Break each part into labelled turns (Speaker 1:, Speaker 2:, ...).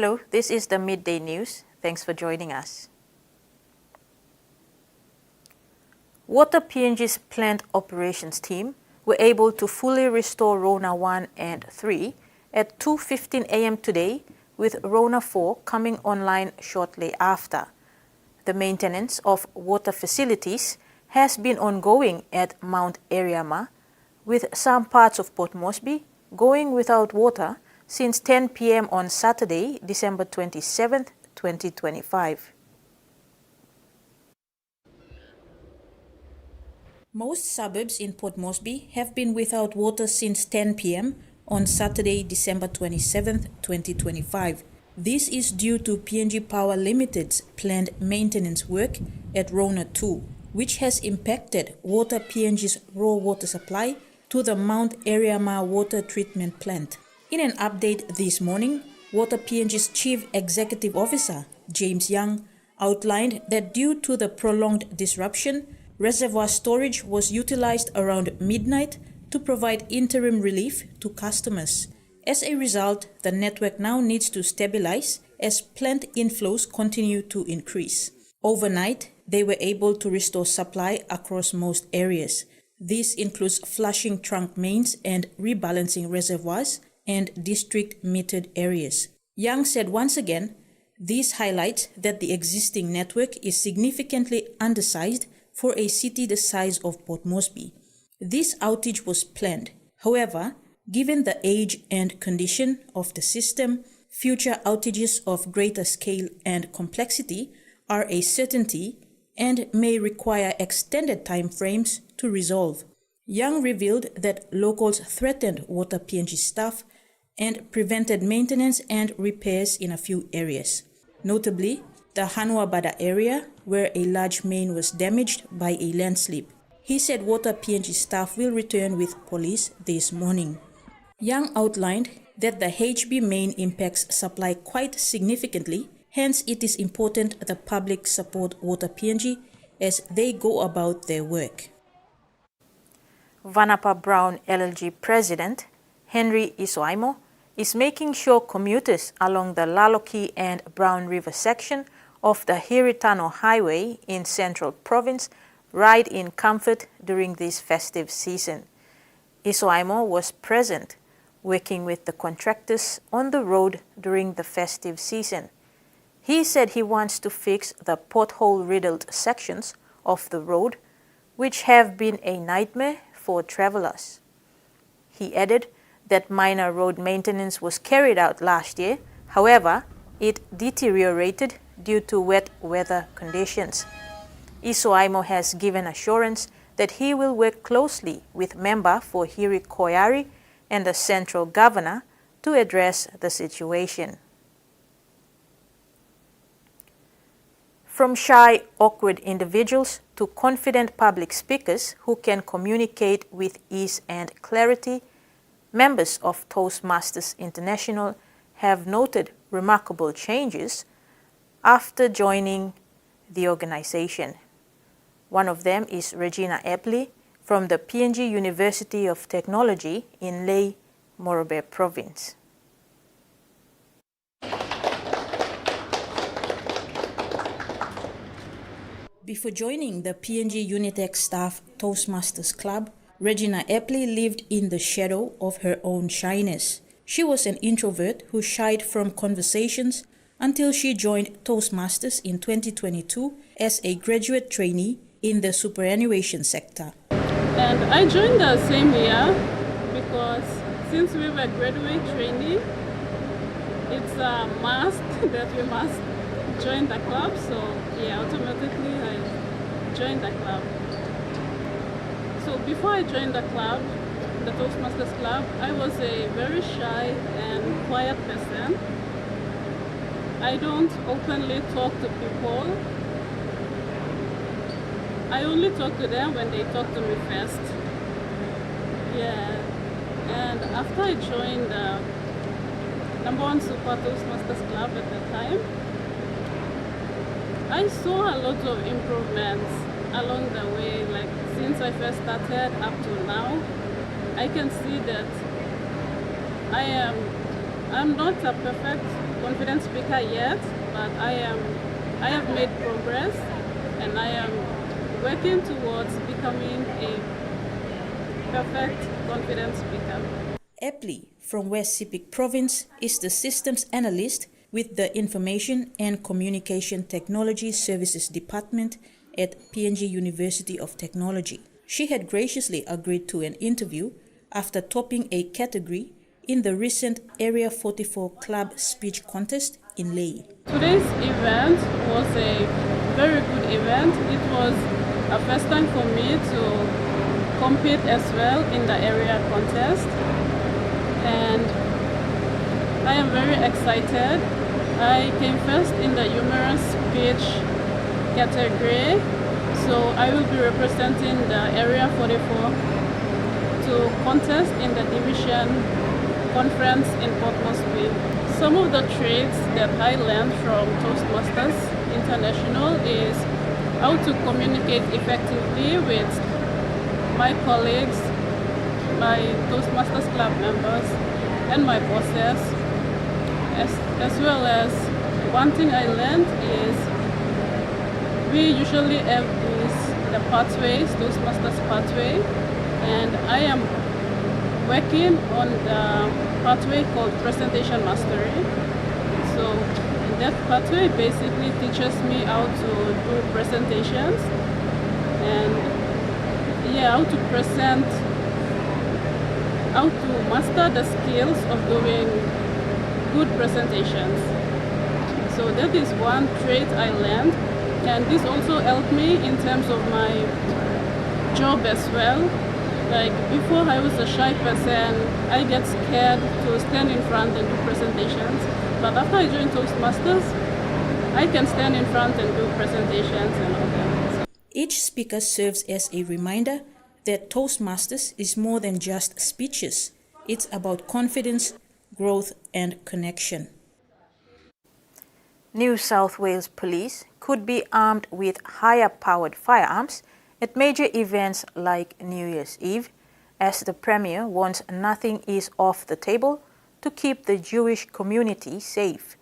Speaker 1: Hello, this is the Midday News. Thanks for joining us. Water PNG's plant operations team were able to fully restore Rona 1 and 3 at 2:15 a.m. today, with Rona 4 coming online shortly after. The maintenance of water facilities has been ongoing at Mount Eriama, with some parts of Port Moresby going without water since 10 p.m. on Saturday, December 27, 2025. Most suburbs in Port Moresby have been without water since 10 p.m. on Saturday, December 27, 2025. This is due to PNG Power Limited's planned maintenance work at Rona 2, which has impacted Water PNG's raw water supply to the Mount Eriama water treatment plant. In an update this morning, Water PNG's Chief Executive Officer, James Young, outlined that due to the prolonged disruption, reservoir storage was utilized around midnight to provide interim relief to customers. As a result, the network now needs to stabilize as plant inflows continue to increase. Overnight, they were able to restore supply across most areas. This includes flushing trunk mains and rebalancing reservoirs and district metered areas. Young said once again, this highlights that the existing network is significantly undersized for a city the size of Port Moresby. This outage was planned. However, given the age and condition of the system, future outages of greater scale and complexity are a certainty and may require extended time frames to resolve. Young revealed that locals threatened Water PNG staff and prevented maintenance and repairs in a few areas. Notably, the Hanuabada area, where a large main was damaged by a landslip. He said Water PNG staff will return with police this morning. Young outlined that the HB main impacts supply quite significantly, hence it is important the public support Water PNG as they go about their work. Vanapa Brown LLG President Henry Isoaimo is making sure commuters along the Laloki and Brown River section of the Hiritano Highway in Central Province ride in comfort during this festive season. Isoaimo was present, working with the contractors on the road during the festive season. He said he wants to fix the pothole-riddled sections of the road, which have been a nightmare for travelers. He added that minor road maintenance was carried out last year. However, it deteriorated due to wet weather conditions. Isoaimo has given assurance that he will work closely with member for Hiri Koiari and the central governor to address the situation. From shy, awkward individuals to confident public speakers who can communicate with ease and clarity, members of Toastmasters International have noted remarkable changes after joining the organization. One of them is Regina Epley from the PNG University of Technology in Lae, Morobe Province. Before joining the PNG Unitech Staff Toastmasters Club, Regina Epley lived in the shadow of her own shyness. She was an introvert who shied from conversations until she joined Toastmasters in 2022 as a graduate trainee in the superannuation sector.
Speaker 2: And I joined the same year because since we were graduate trainee, it's a must that we must join the club. So yeah, automatically I joined the club. So before I joined the club, the Toastmasters Club, I was a very shy and quiet person. I don't openly talk to people. I only talk to them when they talk to me first. Yeah. And after I joined the #1 Super Toastmasters Club at the time, I saw a lot of improvements along the way. Like since I first started up to now, I can see that I'm not a perfect confident speaker yet, but I have made progress, and I am working towards becoming a perfect confident speaker.
Speaker 1: Epley from West Sepik Province is the systems analyst with the Information and Communication Technology Services Department at PNG University of Technology. She had graciously agreed to an interview after topping a category in the recent Area 44 Club Speech Contest in Lae.
Speaker 2: Today's event was a very good event. It was a first time for me to compete as well in the area contest, and I am very excited. I came first in the humorous speech category, so I will be representing the Area 44 to contest in the division conference in Port Moresby. Some of the traits that I learned from Toastmasters International is how to communicate effectively with my colleagues, my Toastmasters club members, and my bosses, as well as one thing I learned is we usually have the pathways, Toastmasters pathway, and I am working on the pathway called presentation mastery. So that pathway basically teaches me how to do presentations and how to present, how to master the skills of doing good presentations. So that is one trait I learned, and this also helped me in terms of my job as well. Like before, I was a shy person. I get scared to stand in front and do presentations. But after I joined Toastmasters, I can stand in front and do presentations and all that.
Speaker 1: Each speaker serves as a reminder that Toastmasters is more than just speeches. It's about confidence, growth, and connection. New South Wales Police could be armed with higher-powered firearms at major events like New Year's Eve, as the Premier wants nothing is off the table to keep the Jewish community safe.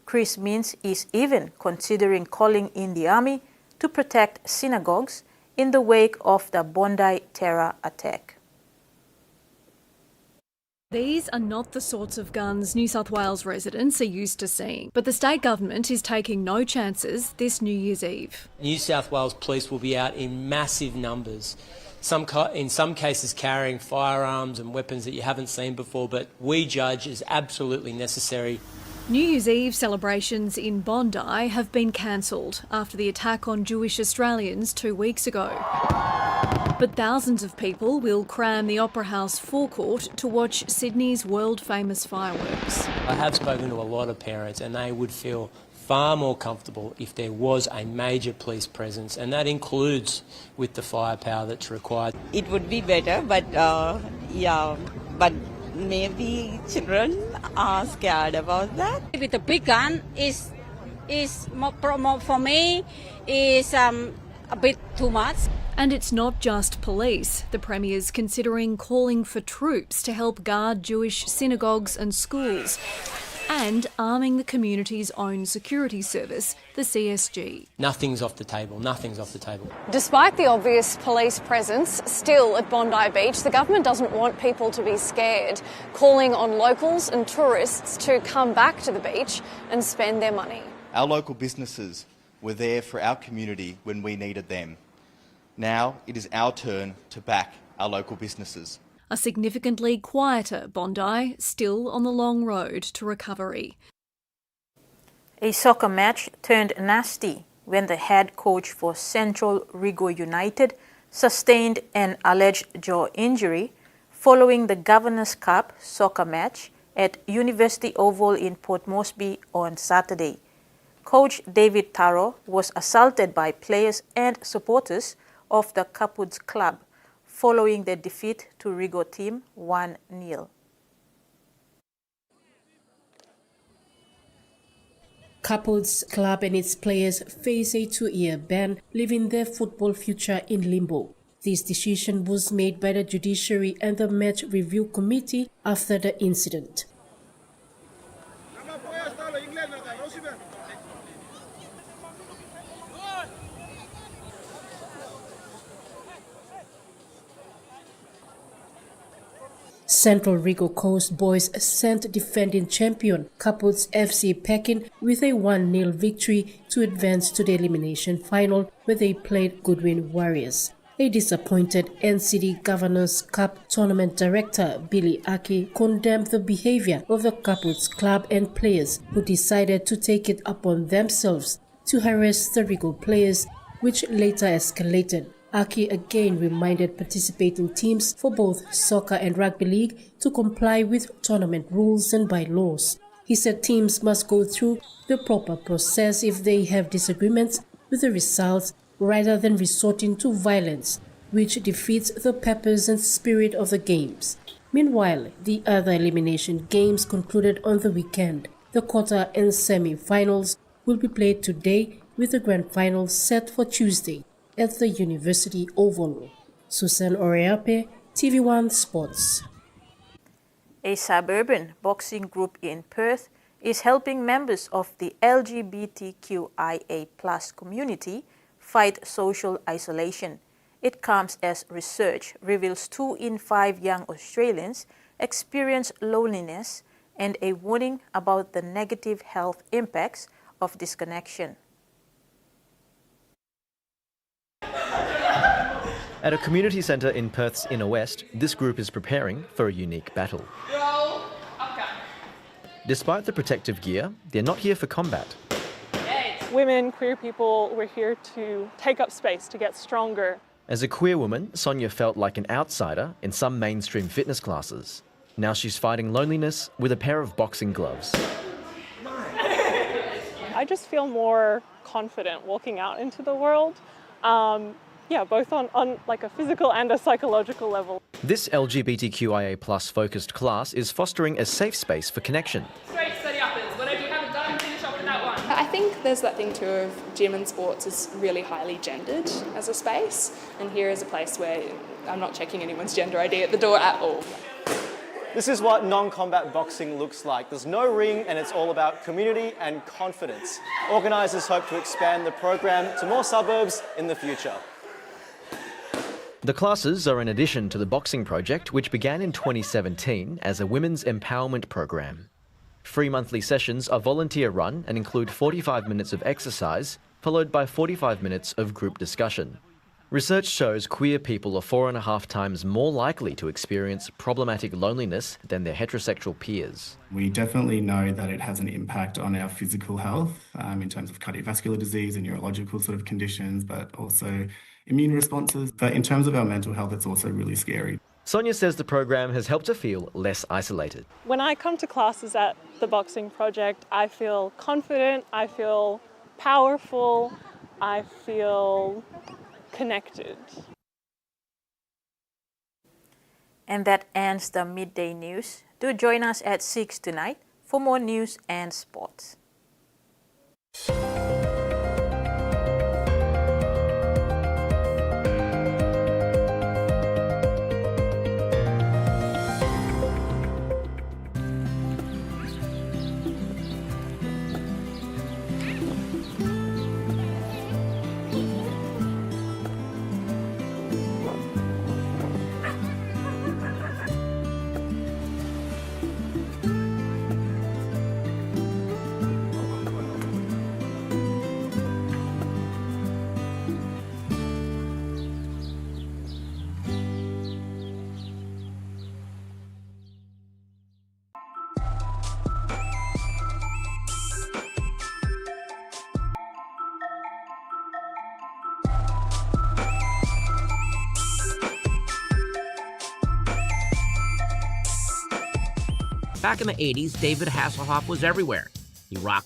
Speaker 1: Chris Minns is even considering calling in the army to protect synagogues in the wake of the Bondi terror attack.
Speaker 3: These are not the sorts of guns New South Wales residents are used to seeing, but the state government is taking no chances this New Year's Eve.
Speaker 4: New South Wales Police will be out in massive numbers, in some cases carrying firearms and weapons that you haven't seen before, but we judge is absolutely necessary.
Speaker 3: New Year's Eve celebrations in Bondi have been cancelled after the attack on Jewish Australians 2 weeks ago. But thousands of people will cram the Opera House forecourt to watch Sydney's world-famous fireworks.
Speaker 4: I have spoken to a lot of parents and they would feel far more comfortable if there was a major police presence, and that includes with the firepower that's required.
Speaker 5: It would be better, but but maybe children are scared about that.
Speaker 6: With a big gun is more for me is a bit too much.
Speaker 3: And it's not just police. The Premier's considering calling for troops to help guard Jewish synagogues and schools, and arming the community's own security service, the CSG.
Speaker 4: Nothing's off the table, nothing's off the table.
Speaker 7: Despite the obvious police presence still at Bondi Beach, the government doesn't want people to be scared, calling on locals and tourists to come back to the beach and spend their money.
Speaker 8: Our local businesses were there for our community when we needed them. Now it is our turn to back our local businesses.
Speaker 3: A significantly quieter Bondi, still on the long road to recovery.
Speaker 1: A soccer match turned nasty when the head coach for Central Rigo United sustained an alleged jaw injury following the Governors' Cup soccer match at University Oval in Port Moresby on Saturday. Coach David Taro was assaulted by players and supporters of the Capuds club following their defeat to Rigo team 1-0.
Speaker 9: Capuds club and its players face a 2-year ban, leaving their football future in limbo. This decision was made by the Judiciary and the Match Review Committee after the incident. Central Rigo Coast boys sent defending champion Kaput's FC packing with a 1-0 victory to advance to the elimination final where they played Goodwin Warriors. A disappointed NCD Governors Cup tournament director Billy Aki condemned the behavior of the Kaput's club and players who decided to take it upon themselves to harass the Rigo players, which later escalated. Aki again reminded participating teams for both soccer and rugby league to comply with tournament rules and bylaws. He said teams must go through the proper process if they have disagreements with the results rather than resorting to violence, which defeats the purpose and spirit of the games. Meanwhile, the other elimination games concluded on the weekend. The quarter and semi-finals will be played today with the grand final set for Tuesday at the University Oval. Susan Oreape, TV1 Sports.
Speaker 1: A suburban boxing group in Perth is helping members of the LGBTQIA+ community fight social isolation. It comes as research reveals 2 in 5 young Australians experience loneliness and a warning about the negative health impacts of disconnection.
Speaker 10: At a community centre in Perth's inner west, this group is preparing for a unique battle. Despite the protective gear, they're not here for combat.
Speaker 11: Women, queer people, we're here to take up space, to get stronger.
Speaker 10: As a queer woman, Sonia felt like an outsider in some mainstream fitness classes. Now she's fighting loneliness with a pair of boxing gloves.
Speaker 11: I just feel more confident walking out into the world. Both on like a physical and a psychological level.
Speaker 10: This LGBTQIA+ focused class is fostering a safe space for connection.
Speaker 12: Straight, steady uppers. Whatever you haven't done, finish off with that one.
Speaker 13: I think there's that thing too of gym and sports is really highly gendered as a space, and here is a place where I'm not checking anyone's gender ID at the door at all.
Speaker 14: This is what non-combat boxing looks like. There's no ring and it's all about community and confidence. Organisers hope to expand the program to more suburbs in the future.
Speaker 10: The classes are in addition to the boxing project, which began in 2017 as a women's empowerment program. Free monthly sessions are volunteer-run and include 45 minutes of exercise, followed by 45 minutes of group discussion. Research shows queer people are 4.5 times more likely to experience problematic loneliness than their heterosexual peers.
Speaker 15: We definitely know that it has an impact on our physical health in terms of cardiovascular disease and neurological sort of conditions, but also immune responses. But in terms of our mental health, it's also really scary.
Speaker 10: Sonia says the program has helped her feel less isolated.
Speaker 11: When I come to classes at the Boxing Project, I feel confident, I feel powerful, I feel connected.
Speaker 1: And that ends the midday news. Do join us at 6 tonight for more news and sports.
Speaker 16: Back in the 80s, David Hasselhoff was everywhere. He rocked